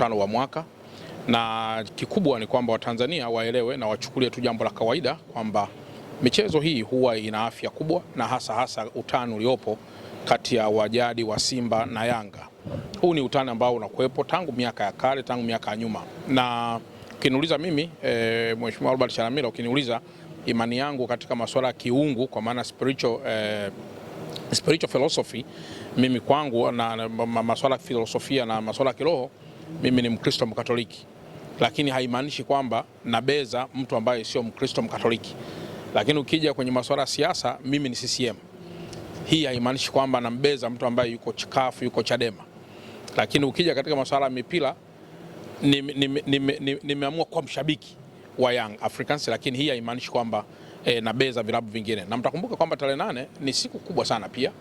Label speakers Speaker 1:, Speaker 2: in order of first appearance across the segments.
Speaker 1: mkutano wa mwaka, na kikubwa ni kwamba Watanzania waelewe na wachukulie tu jambo la kawaida kwamba michezo hii huwa ina afya kubwa, na hasa utani uliopo kati ya wajadi wa Simba na Yanga. Huu ni utani ambao unakuwepo tangu miaka ya kale, tangu miaka ya nyuma. Na ukiniuliza mimi Mheshimiwa Albert Chalamila, ukiniuliza imani yangu katika masuala ya kiungu, kwa maana spiritual philosophy, mimi kwangu na masuala ya filosofia na masuala ya kiroho, mimi ni Mkristo Mkatoliki. Lakini haimaanishi kwamba nabeza mtu ambaye sio Mkristo Mkatoliki. Lakini ukija kwenye masuala ya siasa, mimi ni CCM. Hii haimaanishi kwamba nambeza mtu ambaye yuko CUF, yuko Chadema. Lakini ukija katika masuala ya mipira, nimeamua kuwa mshabiki wa Young Africans, lakini hii haimaanishi kwamba nabeza vilabu vingine. Na mtakumbuka kwamba tarehe 8 ni siku kubwa sana pia.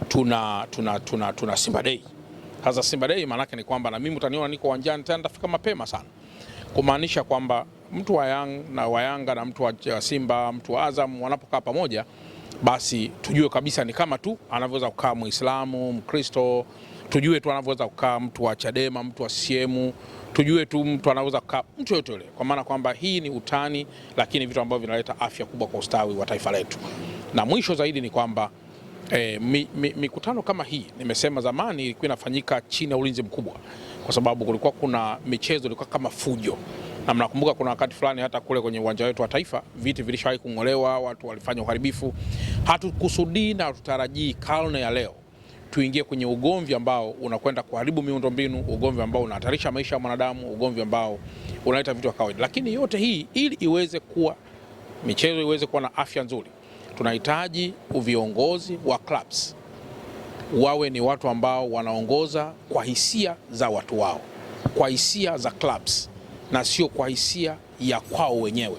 Speaker 1: Tuna Simba Day. Sasa Simba Day maana yake ni kwamba na mimi utaniona niko uwanjani tena, nitafika mapema sana. Kumaanisha kwamba mtu wa Yanga na mtu wa Simba, mtu wa Azam wanapokaa pamoja, basi tujue kabisa ni kama tu anavyoweza kukaa Muislamu, Mkristo, tujue tu anavyoweza kukaa mtu wa Chadema, mtu wa CCM, tujue tu mtu anaweza kukaa mtu yote yule, kwa maana kwamba hii ni utani, lakini vitu ambavyo vinaleta afya kubwa kwa ustawi wa taifa letu. Na mwisho zaidi ni kwamba mikutano kama hii, nimesema zamani ilikuwa inafanyika chini ya ulinzi mkubwa, kwa sababu kulikuwa kuna michezo ilikuwa kama fujo. Na mnakumbuka kuna wakati fulani hata kule kwenye uwanja wetu wa Taifa viti vilishawahi kung'olewa, watu walifanya uharibifu. Hatukusudii na tutarajii karne ya leo tuingie kwenye ugomvi ambao unakwenda kuharibu miundombinu, ugomvi ambao unahatarisha maisha ya mwanadamu, ugomvi ambao unaleta vitu vya kawaida. Lakini yote hii ili iweze kuwa michezo iweze kuwa na afya nzuri, tunahitaji viongozi wa clubs wawe ni watu ambao wanaongoza kwa hisia za watu wao, kwa hisia za clubs na sio kwa hisia ya kwao wenyewe.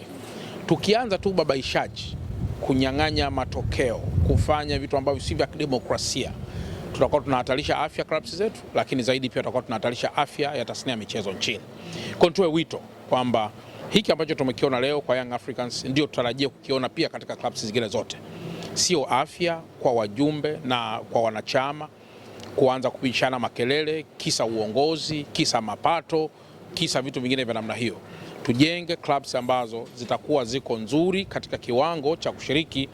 Speaker 1: Tukianza tu babaishaji, kunyang'anya matokeo, kufanya vitu ambavyo si vya kidemokrasia, tutakuwa tunahatarisha afya clubs zetu, lakini zaidi pia tutakuwa tunahatarisha afya ya tasnia ya michezo nchini. Kwa nitoe wito kwamba hiki ambacho tumekiona leo kwa Young Africans ndio tutarajia kukiona pia katika clubs zingine zote. Sio afya kwa wajumbe na kwa wanachama kuanza kupishana makelele, kisa uongozi, kisa mapato, kisa vitu vingine vya namna hiyo. Tujenge clubs ambazo zitakuwa ziko nzuri katika kiwango cha kushiriki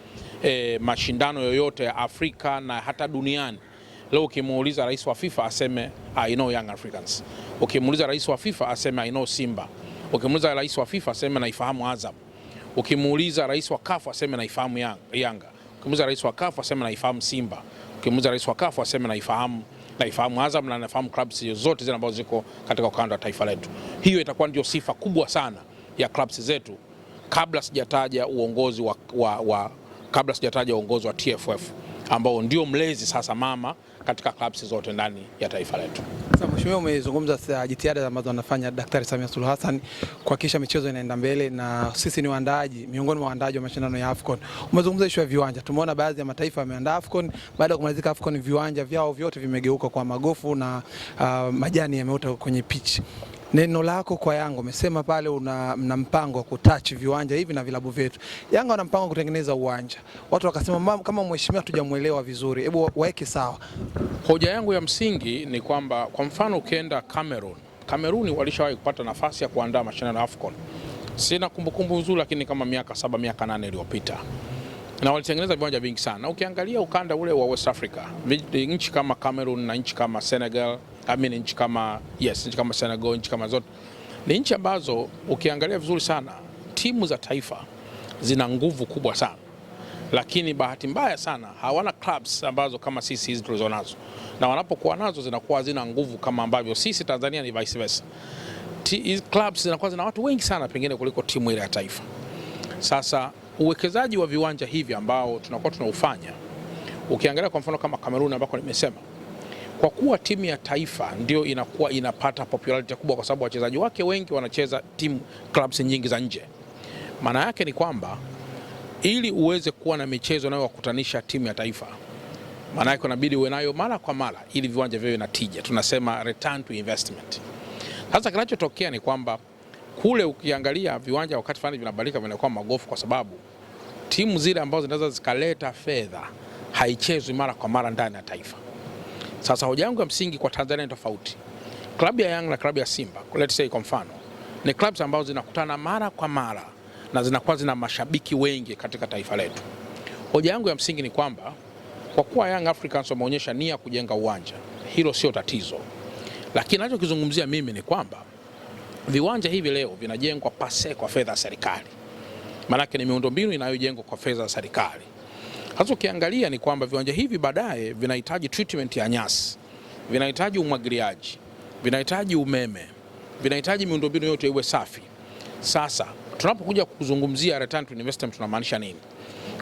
Speaker 1: mashindano yoyote ya Afrika na hata duniani. Leo ukimuuliza rais wa FIFA aseme I know Young Africans. Ukimuuliza rais wa FIFA aseme I know Simba. Ukimuuliza rais wa FIFA aseme naifahamu Azam. Ukimuuliza rais wa CAF aseme naifahamu Yanga. Ukimuuliza rais wa CAF aseme naifahamu Simba. Ukimuuliza rais wa CAF aseme naifahamu Azam na naifahamu clubs zote zile ambazo ziko katika ukanda wa taifa letu. Hiyo itakuwa ndio sifa kubwa sana ya clubs zetu, kabla sijataja uongozi wa TFF ambao ndio mlezi sasa mama katika clubs zote ndani ya taifa letu.
Speaker 2: Sasa mheshimiwa, umezungumza jitihada ambazo anafanya Daktari Samia Suluhu Hassan kuhakikisha michezo inaenda mbele, na sisi ni waandaaji, miongoni mwa waandaaji wa mashindano ya AFCON. Umezungumza issue ya viwanja. Tumeona baadhi ya mataifa yameandaa AFCON, baada ya kumalizika AFCON viwanja vyao vyote vimegeuka kwa magofu na majani yameota kwenye pitch. Neno lako kwa Yanga, umesema pale mna mpango wa kutouch viwanja hivi na vilabu vyetu. Yanga wana mpango kutengeneza uwanja. Watu wakasema kama mheshimiwa tujamuelewa vizuri, hebu waeke sawa.
Speaker 1: Hoja yangu ya msingi ni kwamba kwa mfano ukienda Cameroon walishawahi kupata nafasi ya kuandaa mashindano ya AFCON. Sina kumbukumbu nzuri, lakini kama miaka 7 miaka 8 iliyopita. Na walitengeneza viwanja vingi sana. Na ukiangalia ukanda ule wa West Africa, nchi kama Cameroon na nchi kama Senegal, nchi kama Senegal, nchi kama zote ni nchi ambazo ukiangalia vizuri sana timu za taifa zina nguvu kubwa sana, lakini bahati mbaya sana hawana clubs ambazo kama sisi hizi tulizonazo, na wanapokuwa nazo zinakuwa hazina nguvu kama ambavyo sisi Tanzania ni vice versa. Hizi clubs zinakuwa zina watu wengi sana pengine kuliko timu ile ya taifa. Sasa uwekezaji wa viwanja hivi ambao tunakuwa tunaufanya, ukiangalia kwa mfano kama Cameroon ambako nimesema, kwa kuwa timu ya taifa ndio inakuwa inapata popularity kubwa kwa sababu wachezaji wake wengi wanacheza clubs nyingi za nje. Maana yake ni kwamba ili uweze kuwa na michezo inayowakutanisha timu ya taifa, maana yake inabidi uwe nayo mara kwa mara ili viwanja viwe na tija. Tunasema return to investment. Sasa kinachotokea ni kwamba kule ukiangalia viwanja wakati fulani vinabadilika vinakuwa magofu, kwa sababu timu zile ambazo zinaweza zikaleta fedha haichezwi mara kwa mara ndani ya taifa. Sasa hoja yangu ya msingi kwa Tanzania ni tofauti. klabu ya Yanga na klabu ya Simba, let's say kwa mfano, ni clubs ambazo zinakutana mara kwa mara na zinakuwa zina mashabiki wengi katika taifa letu. Hoja yangu ya msingi ni kwamba kwa kuwa Young Africans wameonyesha nia kujenga uwanja, hilo sio tatizo. Lakini ninachokizungumzia mimi ni kwamba viwanja hivi leo vinajengwa pase kwa fedha za serikali. Maanake ni miundombinu inayojengwa kwa fedha za serikali. Hasa ukiangalia ni kwamba viwanja hivi baadaye vinahitaji treatment ya nyasi, vinahitaji umwagiliaji, vinahitaji umeme, vinahitaji miundombinu yote iwe safi. Sasa tunapokuja kuzungumzia return to investment tunamaanisha nini?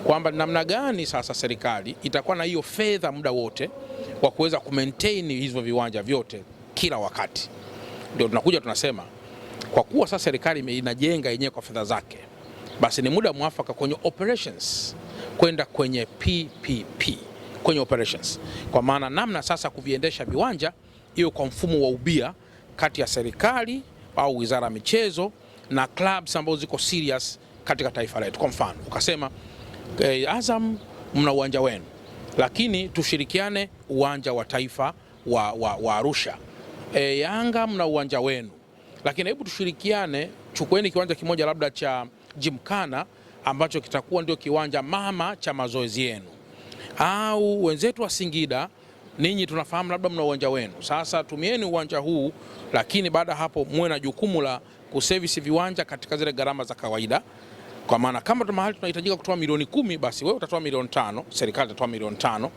Speaker 1: Kwamba namna gani sasa serikali itakuwa na hiyo fedha muda wote wa kuweza kumaintain hizo viwanja vyote kila wakati. Ndio tunakuja tunasema kwa kuwa sasa serikali inajenga yenyewe kwa fedha zake, basi ni muda mwafaka kwenye operations kwenda kwenye PPP, kwenye operations. Kwa maana namna sasa kuviendesha viwanja hiyo kwa mfumo wa ubia kati ya serikali au wizara ya michezo na clubs ambazo ziko serious katika taifa letu. Kwa mfano ukasema Azam mna uwanja wenu, lakini tushirikiane uwanja wa taifa wa Arusha. Yanga mna uwanja wenu, lakini hebu tushirikiane, chukueni kiwanja kimoja labda cha Gymkhana ambacho kitakuwa ndio kiwanja mama cha mazoezi yenu. Au wenzetu wa Singida, ninyi tunafahamu labda mna uwanja wenu, sasa tumieni uwanja huu, lakini baada hapo muwe na jukumu la kuservice viwanja katika zile gharama za kawaida. Kwa maana kama mahali tunahitajika kutoa milioni 10, basi wewe utatoa milioni 5, serikali itatoa milioni 5,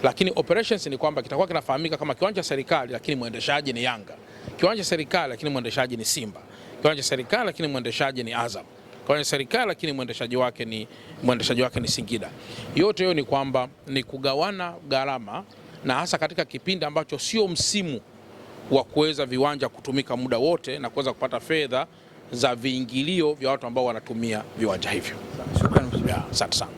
Speaker 1: lakini operations ni kwamba kitakuwa kinafahamika kama kiwanja serikali lakini mwendeshaji ni Yanga, kiwanja serikali lakini mwendeshaji ni Simba, kiwanja serikali lakini mwendeshaji ni Azam, kiwanja serikali lakini mwendeshaji wake ni Singida. Yote hiyo ni kwamba ni kugawana gharama, na hasa katika kipindi ambacho sio msimu wa kuweza viwanja kutumika muda wote na kuweza kupata fedha za viingilio vya watu ambao wanatumia viwanja hivyo.
Speaker 2: Shukrani.
Speaker 1: Asante sana.